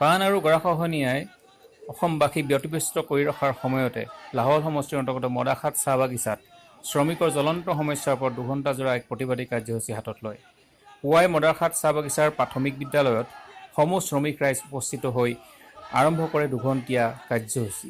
পাণ আৰু গৰাখহনীয়াই অসমবাসীক ব্যতিব্যস্ত কৰি ৰখাৰ সময়তে লাহোৱাল সমষ্টিৰ অন্তৰ্গত মোদাৰখাট চাহ বাগিচাত শ্ৰমিকৰ জ্বলন্ত সমস্যাৰ ওপৰত 2 ঘণ্টাজোৰা এক প্ৰতিবাদী কাৰ্যসূচী হাতত লয়। পুৱাই মোদাৰখাট চাহ বাগিচাৰ প্ৰাথমিক বিদ্যালয়ত সমূহ শ্ৰমিক ৰাইজ উপস্থিত হৈ আৰম্ভ কৰে 2 ঘণ্টীয়া কাৰ্যসূচী।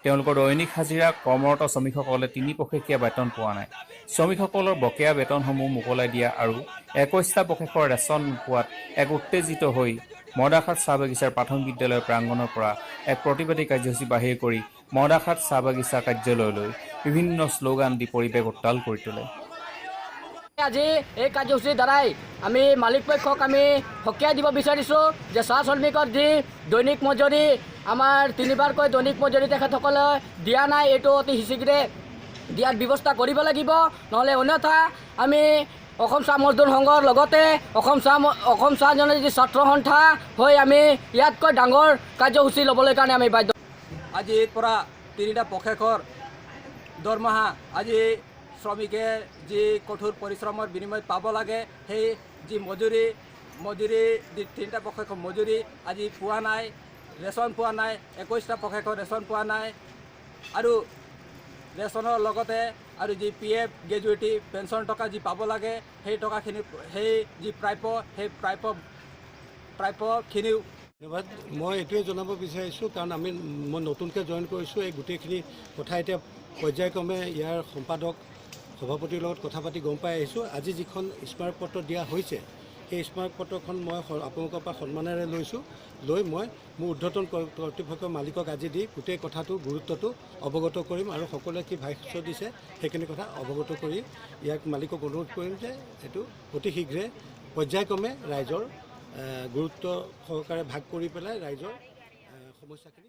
তেওঁলোকৰ দৈনিক হাজিৰা কৰ্মৰত শ্ৰমিকসকলে 3 পষেকীয়া বেতন পোৱা নাই। শ্ৰমিকসকলৰ বকেয়া বেতনসমূহ মোকলাই দিয়া আৰু 21টা পষেকৰ ৰেচন নোপোৱাত এক উত্তেজিত হৈ মোদাৰখাট চাহ বাগিচাৰ প্ৰাথমিক বিদ্যালয়ৰ প্ৰাংগণৰ পৰা এক প্ৰতিবাদী কাৰ্যসূচী বাহিৰ কৰি মোদাৰখাট চাহ বাগিচা কাৰ্যালয়লৈ বিভিন্ন শ্লোগান দি পৰিৱেশ উত্তাল কৰি তোলে। আজি এই কাৰ্যসূচীৰ দ্বাৰাই আমি মালিক পক্ষক আমি সকীয়াই দিব বিচাৰিছোঁ যে চাহ শ্ৰমিকৰ যি দৈনিক মজুৰি আমাৰ 3বাৰকৈ দৈনিক মজুৰি তেখেতসকলে দিয়া নাই, এইটো অতি শীঘ্ৰে দিয়াৰ ব্যৱস্থা কৰিব লাগিব। নহ'লে অন্যথা আমি অসম চাহ মজদুৰ সংঘৰ লগতে অসম চাহ জনজাতি ছাত্ৰ সন্থা হৈ আমি ইয়াতকৈ ডাঙৰ কাৰ্যসূচী ল'বলৈ কাৰণে আমি বাধ্য। আজিৰ পৰা 3টা পষেকৰ দৰমহা আজি শ্ৰমিকে যি কঠোৰ পৰিশ্ৰমৰ বিনিময়ত পাব লাগে, সেই যি মজুৰি 3টা পষেকৰ মজুৰি আজি পোৱা নাই, ৰেচন পোৱা নাই, 21টা পষেকৰ ৰেচন পোৱা নাই আৰু ৰেচনৰ লগতে আৰু যি PF গ্ৰেজুৱেটি পেঞ্চন টকা যি পাব লাগে সেই টকাখিনি সেই যি প্ৰাপ্য সেই প্ৰাপ্যখিনিও ধন্যবাদ। মই এইটোৱে জনাব বিচাৰিছোঁ, কাৰণ মই নতুনকৈ জইন কৰিছোঁ, এই গোটেইখিনি কথা এতিয়া পৰ্যায়ক্ৰমে ইয়াৰ সম্পাদক সভাপতিৰ লগত কথা পাতি গম পাই আহিছোঁ। আজি যিখন স্মাৰকপত্ৰ দিয়া হৈছে সেই স্মাৰকপত্ৰখন মই আপোনালোকৰ পৰা সন্মানেৰে লৈছোঁ, লৈ মই মোৰ ঊৰ্ধ্বতন কৰ্তৃপক্ষৰ মালিকক আজি দি গোটেই কথাটো গুৰুত্বটো অৱগত কৰিম আৰু সকলোৱে কি ভাষ্য দিছে সেইখিনি কথা অৱগত কৰি ইয়াক মালিকক অনুৰোধ কৰিম যে এইটো অতি শীঘ্ৰে পৰ্যায়ক্ৰমে ৰাইজৰ গুৰুত্ব সহকাৰে ভাগ কৰি পেলাই ৰাইজৰ সমস্যাখিনি